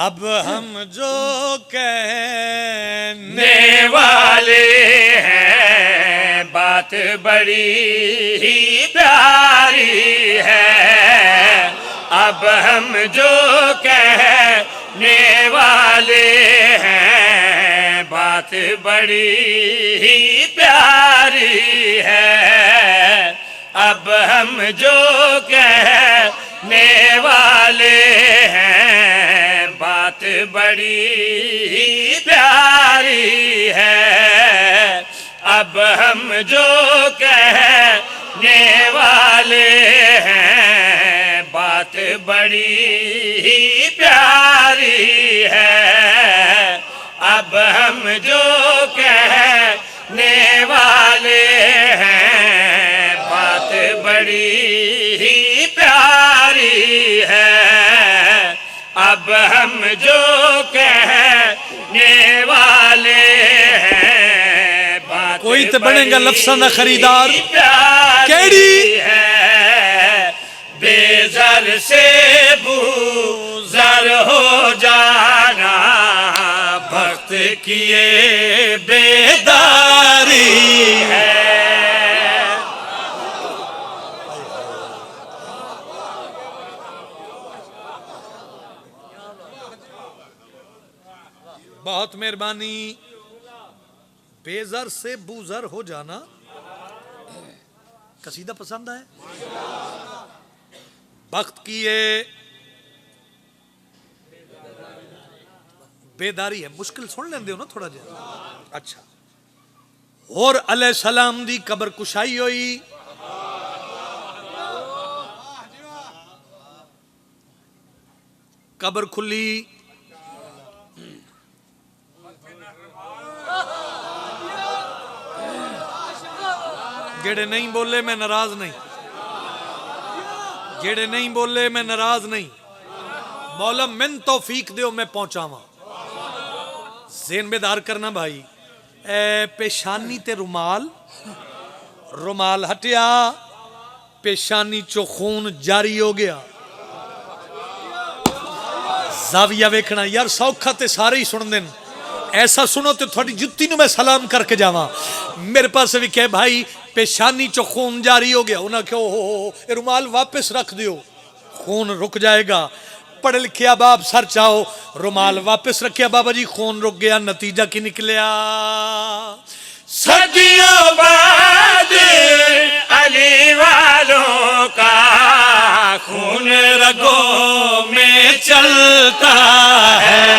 اب ہم جو کہنے والے ہیں بات بڑی ہی پیاری ہے، اب ہم جو کہنے والے ہیں بات بڑی ہی پیاری ہے، اب ہم جو کہنے والے ہیں بات بڑی ہی پیاری ہے، اب ہم جو کہنے والے ہیں بات بڑی ہی پیاری ہے، اب ہم جو کہنے والے ہیں بات بڑی ہی پیاری ہے، اب ہم جو کہنے والے ہیں بات کوئی تے بنے گا لفظاں دا خریدار پیاری کیڑی ہے، بے زر سے بو زر ہو جانا بخت کیے بیداری ہے۔ بہت مہربانی۔ بے زر سے بوزر ہو جانا قصیدہ پسند ہے؟ بخت کیے بیداری ہے، مشکل سن لیندے ہو نا تھوڑا جہا؟ اچھا۔ اور علیہ السلام دی قبر کشائی ہوئی، قبر کھلی، جڑے نہیں بولے میں ناراض نہیں، جڑے نہیں بولے میں ناراض نہیں، مولا من توفیق دیو میں پہنچاواں۔ ذہن بیدار کرنا بھائی، اے پیشانی تے رومال، رومال ہٹیا، پیشانی چو خون جاری ہو گیا۔ زاویہ ویکھنا یار سوکھا تے سارے ہی سن دین، ایسا سنو تے تھوڑی جتی نو میں سلام کر کے جاواں۔ میرے پاس بھی کہے بھائی پیشانی چو خون جاری ہو گیا، انہاں کہ اے رومال واپس رکھ دیو، خون رک جائے گا۔ پڑھ لکھیا باب سر چاہو، رومال واپس رکھیا بابا جی خون رک گیا، نتیجہ کی نکلیا؟ صدیوں بعد علی والوں کا خون رگوں میں چلتا ہے۔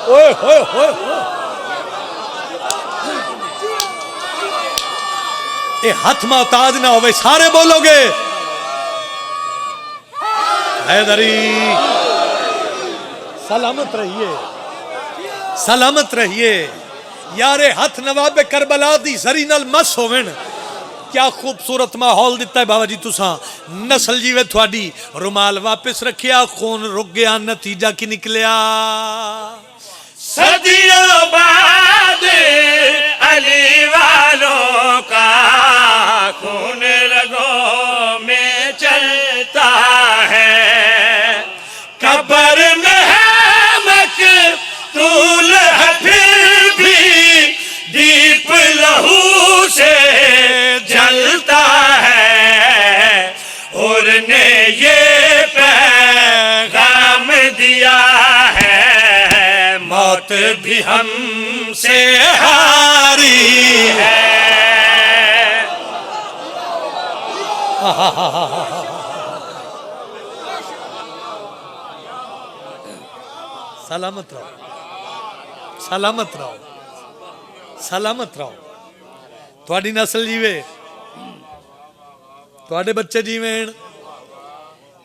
اوئے ہوئے ہوئے اے ہاتھ محتاج نہ ہوئے، سارے بولو گے حیدری سلامت رہیے، سلامت رہیے یار۔ ہاتھ نواب کربلا دی زری نال مس ہوون، کیا خوبصورت ماحول دیتا ہے بابا جی تساں، نسل جیوے تھوڑی۔ رومال واپس رکھیا، خون رک گیا، نتیجہ کی نکلیا؟ صدیوں بعد علی والوں کا خون رگوں میں چلتا ہے، قبر میں ہے مقتول ہے پھر بھی دیپ لہو سے جلتا ہے، اور نے یہ پیغام دیا ہے موت بھی ہم سے ہاری ہے۔ سلامت رہو، سلامت رہو، سلامت رہو، تھوڑی نسل جیوے، تھوڑے بچے جیوین،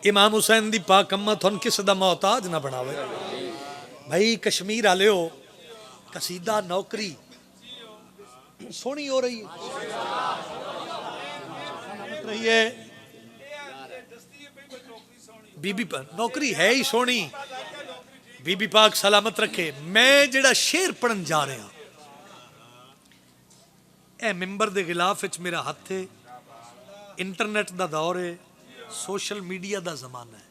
امام حسین دی پاک امہ تھون کس دا محتاج نہ بناوے۔ بھائی کشمیر آلے ہو، قصیدہ نوکری سونی ہو رہی ہے، بی بی نوکری ہے ہی سونی، بی بی پاک سلامت رکھے۔ میں جڑا شعر پڑھن جا رہا اے ممبر دے غلاف وچ میرا ہاتھ ہے، انٹرنیٹ دا دور ہے، سوشل میڈیا دا زمانہ ہے.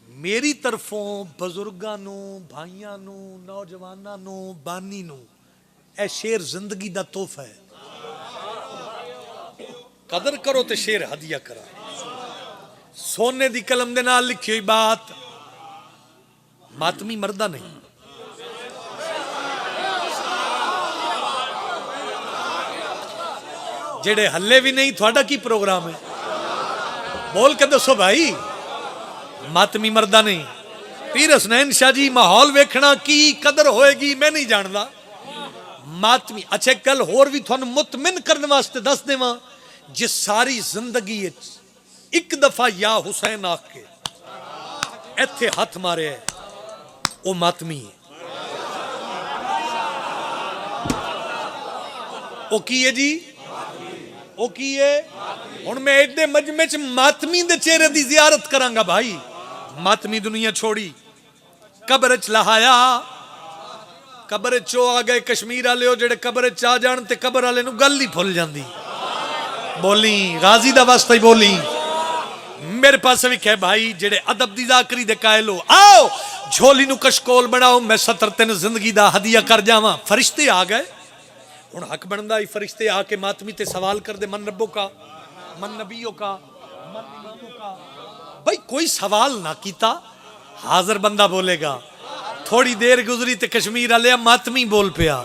میری طرفوں بزرگاں نو، بھائیاں نو، نوجواناں نو، بانی نو اے شیر زندگی دا تحفہ ہے. قدر کرو تے شیر ہدیہ کرا. سونے دی قلم دے نال لکھی ہوئی بات ماتمی مردہ نہیں. جڑے ہلے بھی نہیں تھوڑا کی پروگرام ہے بول کے دسو بھائی. ماتمی مردہ نہیں. پیر حسنین شاہ جی ماحول ویکھنا کی قدر ہوئے گی میں نہیں جاندا. ماتمی اچھے کل ہور بھی تھوڑا مطمئن کرنے واسطے دس دے ماں جس ساری زندگی ایک دفعہ یا حسین آکھ کے ایتھے ہاتھ مارے ہے وہ ماتمی ہے. وہ کی ہے جی وہ کی ہے. ہن میں ایڈے مجمع چ ماتمی دے چہرے دی زیارت کراں گا بھائی. ماتمی دنیا چھوڑی قبر چ لہایا. قبر چو آ گئے کشمیر والے ہو جڑے قبر چ آ جان تے قبر والے نو گل ہی بھول جاندی. بولی غازی دا واسطہ ہی بولی. میرے پاس بھی کہ بھائی جڑے ادب دی ذاکری دے قائل ہو آؤ جھولی نو کشکول بناؤ میں 70 زندگی دا ہدیہ کر جاواں. فرشتے آ گئے. ہن حق بندا ہی فرشتے آ کے ماتمی تے سوال کر دے من ربوں کا من نبیوں کا من اماموں کا. بھائی کوئی سوال نہ کیتا حاضر بندہ بولے گا. تھوڑی دیر گزری تے کشمیر والے ماتمی بول پیا.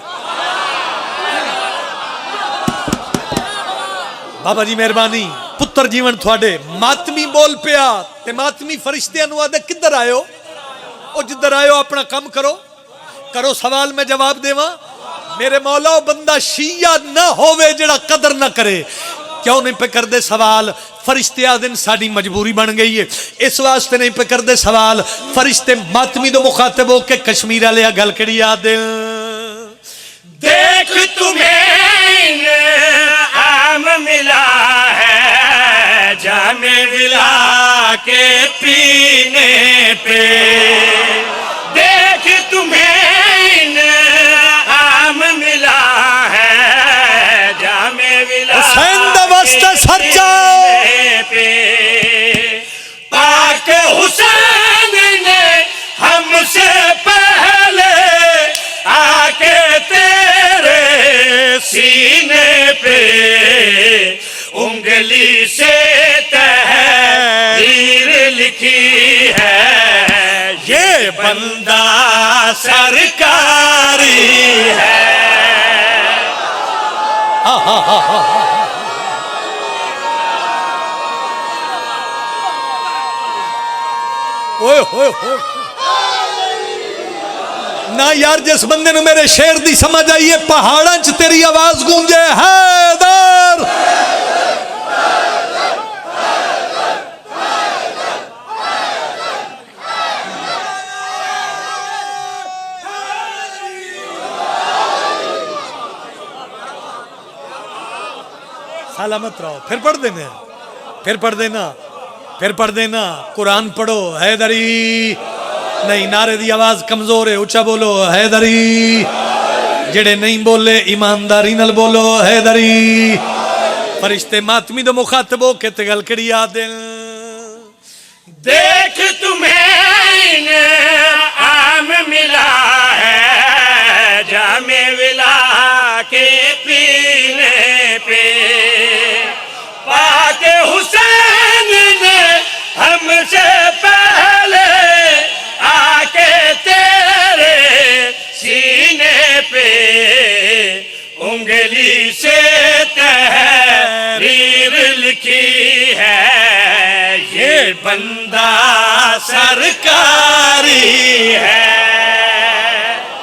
بابا جی مہربانی پتر جیون تھوڑے ماتمی بول پیا تے ماتمی فرشتے نو آدھے کدھر آئے ہو. او جدھر آئے ہو اپنا کام کرو سوال میں جواب دیواں. میرے مولا بندہ شیعہ نہ ہووے جڑا قدر نہ کرے. کیوں نہیں پہ کر دے سوال؟ فرشتے آدن ساڑی مجبوری بن گئی ہے اس واسطے نہیں پہ کر دے سوال. فرشتے ماتمی دو مخاطب ہو کے کشمیر والے گل کڑی آدن دیکھ تمہیں عام ملا ہے جام ولا کے پینے پہ. دیکھ تمہیں عام ملا ہے جام ولا حسین دا واسطہ سر پہ. پاک حسین نے ہم سے پہلے آ کے تیرے سینے پہ انگلی سے تحریر لکھی ہے یہ بندہ سرکاری ہے. نہ یار جس بندے نو میرے شیر دی سمجھ آئیے پہاڑاں چ تیری آواز گونجے حیدر. سلامت رہو. پھر پڑھ دینا قرآن پڑھو حیدری. نہیں نعرے دی آواز کمزور ہے اچھا بولو حیدری. جڑے نہیں بولے ایمانداری نال بولو حیدری. فرشتے ماتمی دو مخاطب ہو کے تے گل کڑی آدن دیکھ تمہیں عام ملا ہے جام ولا کے پینے پہ. پاک حسین نے ہم سے پہلے آ کے تیرے سینے پہ انگلی سے تحریر لکھی ہے یہ بندہ سرکاری ہے.